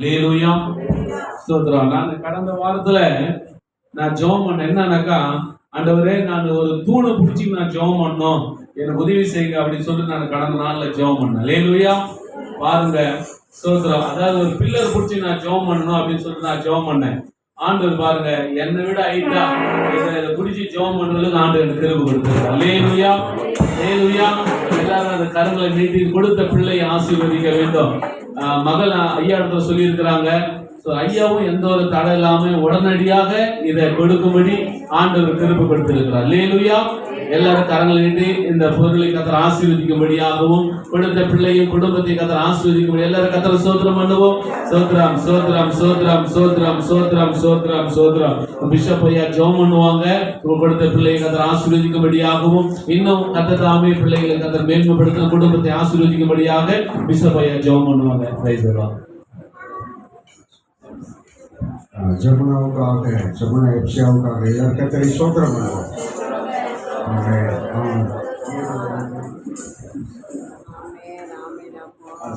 அல்லேலூயா. ஸ்தோத்திரம். நான் கடந்த வாரத்துல நான் ஜெபம் பண்ண என்னன்னாக்கா, ஆண்டவரே நான் ஒரு தூணை பிடிச்சி நான் ஜெபம் பண்ணோம், எனக்கு உதவி செய்யுங்க அப்படின்னு சொல்லிட்டு நான் கடந்த நாள்ல ஜெபம் பண்ணேன். அல்லேலூயா. பாருங்க, ஸ்தோத்திரம். அதாவது ஒரு பில்லர் பிடிச்சி நான் ஜெபம் பண்ணணும் அப்படின்னு சொல்லிட்டு நான் ஜெபம் பண்ணேன். ஆண்டவர் பாருங்க, என்னை விட ஐட்டா இதை பிடிச்சி ஜெபம் பண்ணுறதுக்கு ஆண்டு எனக்கு கிருபை கொடுத்திருக்கார். அல்லேலூயா, அல்லேலூயா. எல்லாரும் அந்த கரங்களை நீட்டி கொடுத்த பிள்ளையை ஆசீர்வதிக்க வேண்டும். மகள் ஐயா இடத்துல சொல்லி இருக்கிறாங்க. ஐயாவும் எந்த ஒரு தடை இல்லாம உடனடியாக இதை கொடுக்கும்படி ஆண்டவர் கிருபை கொடுத்திருக்கிறார். அல்லேலூயா. எல்லாரும் கரங்களை நீட்டி இந்த பொருளை கர்த்தர் ஆசீர்வதிக்கும்படியாகவும் கொடுத்த பிள்ளையும் குடும்பத்தை கர்த்தர் ஆசீர்வதிக்கும்படி எல்லாரும் கர்த்தரை ஸ்தோத்திரம் பண்ணுவோம். ஸ்தோத்திரம், ஸ்தோத்திரம், ஸ்தோத்திரம், ஸ்தோத்திரம், ஸ்தோத்திரம், ஸ்தோத்திரம், ஸ்தோத்திரம். பிஷப் ஐயா ஜெபம் பண்ணுவாங்க. கொடுத்த பிள்ளையை கர்த்தர் ஆசீர்வதிக்கும்படியாகவும் இன்னும் கர்த்தர் தாமே பிள்ளைகளை கர்த்தர் மேன்மைப்படுத்த குடும்பத்தை ஆசீர்வதிக்கும்படியாக பிஷப் ஐயா ஜெபம் பண்ணுவாங்க. Praise the Lord. ஜெபனாவுக்காக, ஜெபனா எப்சியாவுக்காக எல்லாரும் கர்த்தரை ஸ்தோத்திரம் பண்ணுவோம்.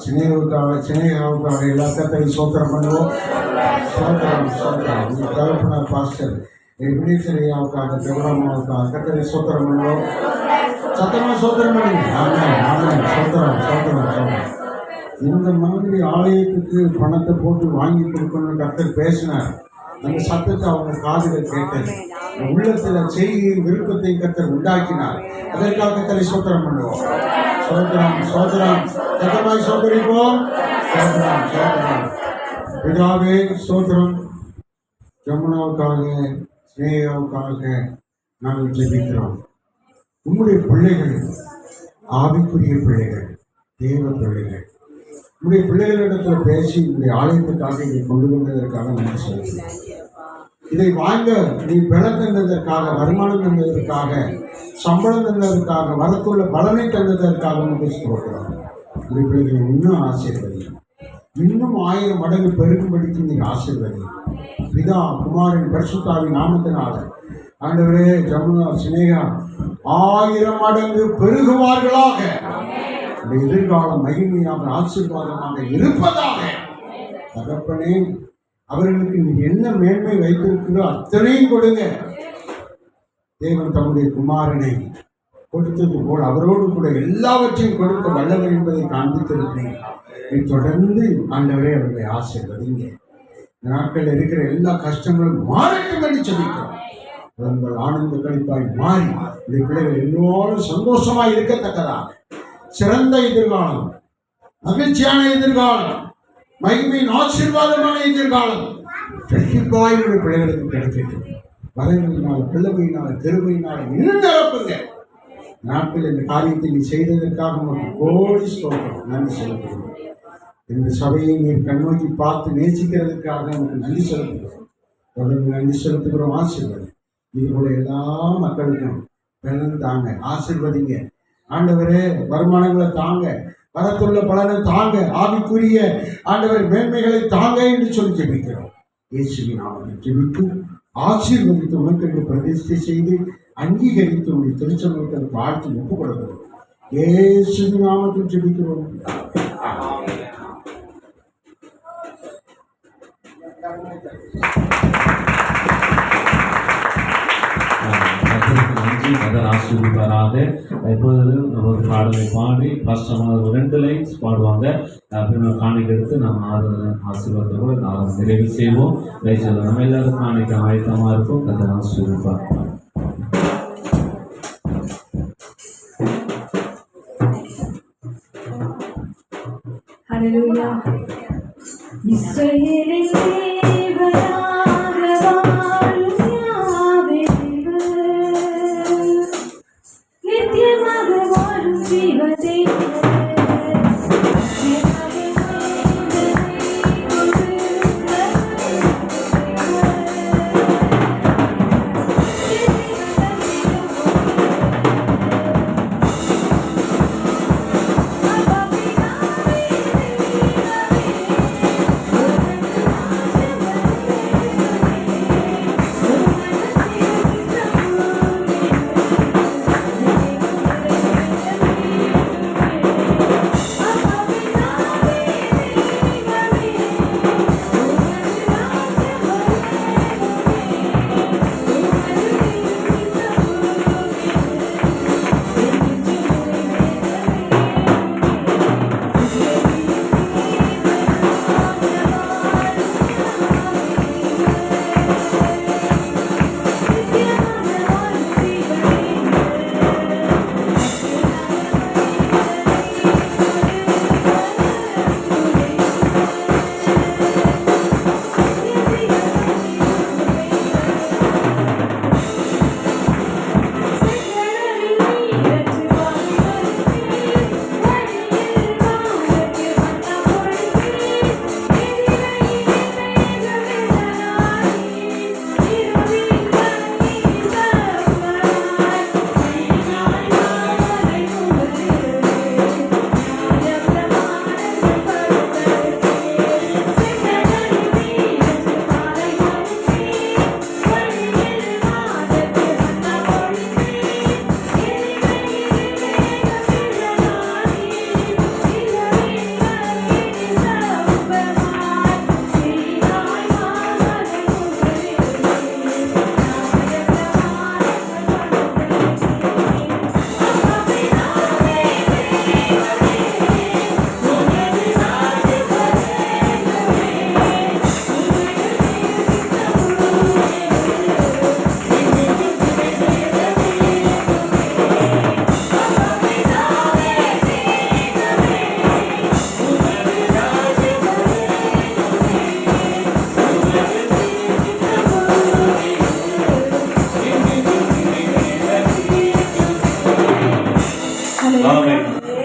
சினேகாவுக்காக எல்லா கர்த்தரை ஸ்தோத்திரம் பண்ணுவோம். ஸ்தோத்திரம், ஸ்தோத்திரம். தகப்பனார் பாஸ்டர் எபினேசரியாவுக்காக, ஜெபனாவுக்காக கர்த்தரை ஸ்தோத்திரம் பண்ணுவோம். சத்தமா ஸ்தோத்திரம் பண்ணுங்க. ஆமென், ஆமென். ஸ்தோத்திரம், ஸ்தோத்திரம், ஸ்தோத்திரம். இந்த மாதிரி ஆலயத்துக்கு பணத்தை போட்டு வாங்கி கொடுக்கணும்னு கர்த்தர் பேசினார். அந்த சத்தத்தை அவங்க காதுகள் கேட்டது. உள்ளத்துல செய்தியின் விருப்பத்தை கர்த்தர் உண்டாக்கினார். அதற்காக கர்த்தரை ஸ்தோத்திரம் பண்ணுவோம். ஸ்தோத்திரம், ஸ்தோத்திரம். சத்தமாய் ஸ்தோத்திரிப்போம். ஸ்தோத்திரம், ஸ்தோத்திரம். பிதாவே ஸ்தோத்திரம். ஜமுனாவுக்காக, ஸ்னேகாவுக்காக நாங்கள் ஜெபிக்கிறோம். உங்களுடைய பிள்ளைகள் ஆவிக்குரிய பிள்ளைகள், தேவ பிள்ளைகள். உங்களுடைய பிள்ளைகளிடத்தில் பேசி உங்களுடைய ஆலயத்துக்காக இதை கொண்டு வந்ததற்காக நன்றி சொல்கிறேன். இதை வாங்க நீ பலம் தந்ததற்காக, வருமானம் தந்ததற்காக, சம்பளம் தந்ததற்காக, வரத்துள்ள பலனை தந்ததற்காக நன்றி சொல்கிறோம். உங்களுடைய பிள்ளைகளை இன்னும் ஆசீர்வதி, இன்னும் 1000 மடங்கு பெருகும்படிக்கு நீங்கள் ஆசீர்வதி. பிதா குமாரின் பரிசுத்தாவின் நாமத்தினால ஆண்டவரே ஜமுனா சினேகா 1000 மடங்கு பெருகுவார்களாக. எதிர்காலம் மகிமையாக ஆசீர்வாதமாக இருப்பதாக. தகப்பனே, அவர்களுக்கு நீ என்ன மேன்மை வைத்திருக்கிறோ அத்தனையும் கொடுங்க. தேவன் தம்முடைய குமாரனை கொடுத்தது போல் அவரோடு கூட எல்லாவற்றையும் கொடுக்க வல்லவர் என்பதை காண்பித்திருக்கிறேன். நீ தொடர்ந்து ஆண்டவரே அவர்களை ஆசீர்வதிங்க. நாட்கள் இருக்கிற எல்லா கஷ்டங்களும் மாறட்டும் என்று சொல்லிக்கிறோம். உங்கள் ஆனந்த கழிப்பாய் மாறி இந்த பிள்ளைகள் எல்லோரும் சந்தோஷமாய் இருக்கத்தக்கதாக சிறந்த எதிர்காலம், மகிழ்ச்சியான எதிர்காலம், மகிமையின் ஆசீர்வாதமான எதிர்காலம் கண்டிப்பாயுடைய பிள்ளைகளுக்கு கிடைக்கட்டும். வளர்மையினால, பிள்ளைமையினால, தெருமையினால இன்னும் நிரப்புங்க. நாட்கள் இந்த காரியத்தை நீ செய்ததற்காக உங்களுக்கு கோடி ஸ்தோத்திரம், நன்றி செலுத்துகிறோம். இந்த சபையை நீர் கண்ணோக்கி பார்த்து நேசிக்கிறதுக்காக உங்களுக்கு நன்றி செலுத்துகிறோம். தொடர்ந்து நன்றி செலுத்துகிறோம். ஆசீர்வாதம் இதுபோல எல்லா மக்களுக்கும் பலன் தாங்க, ஆசீர்வதிங்க. ஆண்டவரே, வருமானங்களை தாங்க, வரத்துள்ள பலனை தாங்க, ஆவிக்குரிய ஆண்டவர் மேன்மைகளை தாங்க என்று சொல்லி ஜெபிக்கிறோம். இயேசுவின் நாமத்தில் ஜெபித்து ஆசீர்வதித்து உனக்கு என்று பிரதிஷ்டை செய்து அங்கீகரித்து உடைய திருச்சமூகத்தில் வாழ்த்து ஒப்புக் கொடுக்கிறோம். இயேசுவின் நாமத்தில் ஜெபிக்கிறோம். ஆசீர்வதிப்பாராக. எப்போது ஒரு பாடலை பாடி கஷ்டமாக 2 லைன்ஸ் பாடுவாங்க. அப்புறம் காணிக்கை எடுத்து நம்ம ஆசீர்வாதத்தோடு நாம் நிறைவு செய்வோம். நம்ம எல்லாரும் காணிக்க ஆயத்தமாக இருக்கும். கர்த்தர் ஆசீர்வதிப்பார். ஹல்லேலூயா. இஸ்ரவேலின் தேவனாக வாழும் யாவே நித்தியமாக வாழும் ஜீவதேவன்.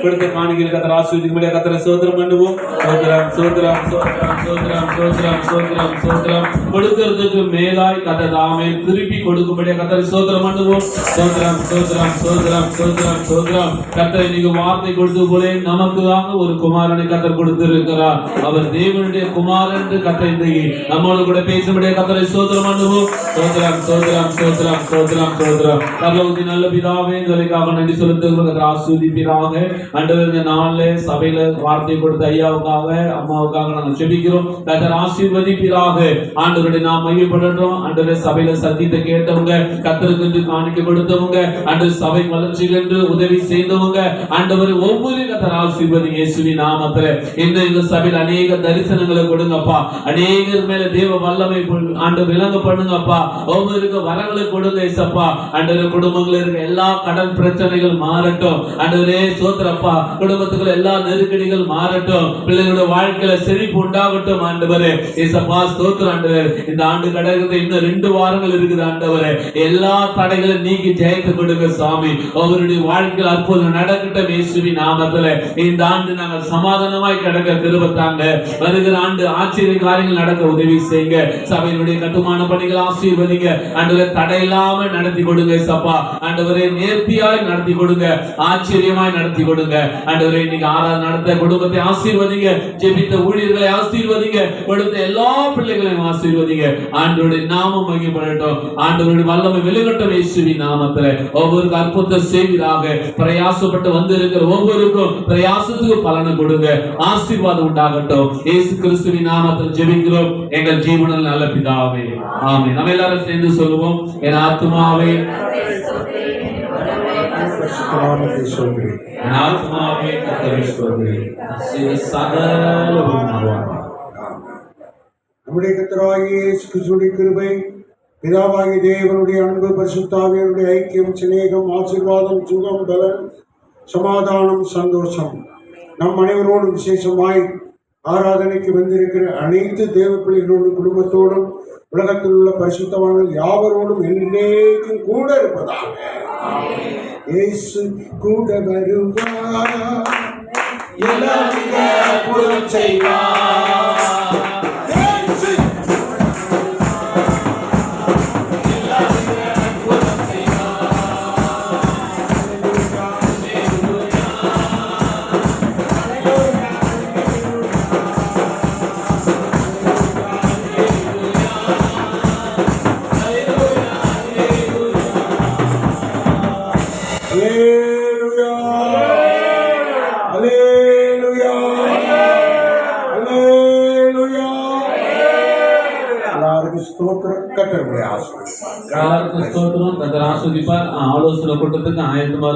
கொடுத்த காணிக்கையில் கத்தர் ஆசீர்வதிக்கும்படியா கத்தரை சோதரம் பண்ணுவோம். சோதரம் சோதரம் சோதரம் சோதரம் சோதரம் சோதரம் சோதரம் கொடுக்கிறதுக்கு மேலாய் கத்தர் தாமே திருப்பி கொடுக்கும்படியா கத்தரை சோதரம் பண்ணுவோம். சோதரம் சோதரம் சோதரம் சோதரம் சோதரம் கத்தரை நீங்க வார்த்தை கொடுத்தது போல நமக்குதாக ஒரு குமாரனை கத்தர் கொடுத்திருக்கிறார். அவர் தேவனுடைய குமாரன் என்று கத்தரை நம்மோடு கூட பேசும்படியா கத்தரை சோதரம் பண்ணுவோம். சோதரம் சோதரம் சோதரம் சோதரம் சோதரம் பரலோகத்தின் நல்ல பிதாவே இதற்காக நன்றி செலுத்துகிறோம். ஆசீர்வதிப்பீராக. ஆண்டவர் இந்த நாள்ல சபையில வார்த்தை கொடுத்த ஐயாவுக்காக அம்மாவுக்காக நாங்கள் ஜெபிக்கிறோம். கர்த்தர் ஆசீர்வதிப்பீராக. ஆண்டவருடைய நாம் மையப்படட்டும். ஆண்டவரே சபையில சத்தியத்தை கேட்டவங்க, கர்த்தருக்கு காணிக்கை கொடுத்தவங்க, ஆண்டவர் சபை வளர்ச்சிக்கு என்று உதவி செய்தவங்க, ஆண்டவர் ஒவ்வொரு கர்த்தர் ஆசீர்வதி இயேசுவின் நாமத்திலே. இந்த சபையில் அநேக தரிசனங்களை கொடுங்கப்பா. அநேகர் மேல தேவ வல்லமை ஆண்டவர் விளங்க பண்ணுங்கப்பா. ஒவ்வொருக்கு வரங்களை கொடுங்க இயேசப்பா. ஆண்டவர் குடும்பங்களில் இருக்க எல்லா கடன் பிரச்சனைகள் மாறட்டும். ஆண்டவரே சோத்திரப்பா. குடும்பத்துக்குள்ள எல்லா நெருக்கடிகள் மாறட்டும். பிள்ளைகளுடைய வாழ்க்கையில செழிப்பு உண்டாகட்டும். ஆண்டவரே இயேசப்பா ஸ்தோத்திரம். ஆண்டவர் இந்த ஆண்டு கடற்கரை இன்னும் 2 வாரங்கள் இருக்குது. ஆண்டவரே எல்லா தடைகளையும் நீக்கி ஜெயத்தை கொடுங்க சாமி. அவருடைய வாழ்க்கையில் அற்புதம் நடக்கட்டும் இயேசுவின் நாமத்திலே. இந்த ஆண்டு நாங்கள் சமாதானமாய் கடக்க கிருபை தாங்க. வருகிற ஆண்டு ஆச்சரிய காரியங்கள் நடக்க உதவி செய்யுங்க. சபையினுடைய கட்டுமான பணிகள் ஆசீர்வதிங்க. ஆண்டவரே தடையில்லாம நடத்தி கொடுங்க சப்பா. ஆண்டவரே நேர்த்தியாய் நடத்தி கொடுங்க. ஆச்சரியமாய் நடத்தி கொடுங்க. ஆண்டவரே இன்னைக்கு ஆராதனை நடத்த குடும்பத்தை ஆசீர்வதிங்க. ஜெபித்த ஊழியர்களை ஆசீர்வதிங்க. கொடுத்த எல்லா பிள்ளைகளையும் ஆசீர்வதிங்க. ஆண்டவருடைய நாமம் மகிமைப்படட்டும். ஆண்டவருடைய வல்லமை வெளிப்படட்டும் இயேசுவின் நாமத்திலே. ஒவ்வொருக்கும் அற்புதம் செய்வீராக. பிரயாசப்பட்டு வந்திருக்கிற ஒவ்வொருக்கும் பிரயாசத்துக்கு பலனை கொடுங்க. ஆசீர்வாதம் உண்டாகட்டும். இயேசு கிறிஸ்துவின் நாமத்தில் ஜெபிக்கிறோம் எங்கள் ஜீவனில் நல்ல பிதாவே. ஆமென். நம்ம எல்லாரும் சேர்ந்து சொல்லுவோம். என் ஆத்துமாவே என் ஆத்துமாவே கர்த்தரை ஸ்தோத்திரி. சகலமும் நம்முடைய கர்த்தராகிய இயேசு கிறிஸ்துவின் கிருபை, பிதாவாகிய தேவனுடைய அன்பு, பரிசுத்தாவியனுடைய ஐக்கியம், சிநேகம், ஆசீர்வாதம், சுகம், பலன், சமாதானம், சந்தோஷம் நம் அனைவரோடும் விசேஷமாய் ஆராதனைக்கு வந்திருக்கிற அனைத்து தேவ பிள்ளைகளோடும் குடும்பத்தோடும் உலகத்தில் உள்ள பரிசுத்தவான்கள் யாவரோடும் என்றேக்கும் கூட இருப்பதாக. இயேசு கூட வருவார், எல்லாருக்கும் அற்புதம் செய்வார். ஸ்தோத்திரம். கர்த்தருடைய ஆசீர்வாதம். ஸ்தோத்திரம். கர்த்தர் ஆசீர்வதிப்பார். ஆலோசனை கூட்டத்துக்கு ஆயத்தமாக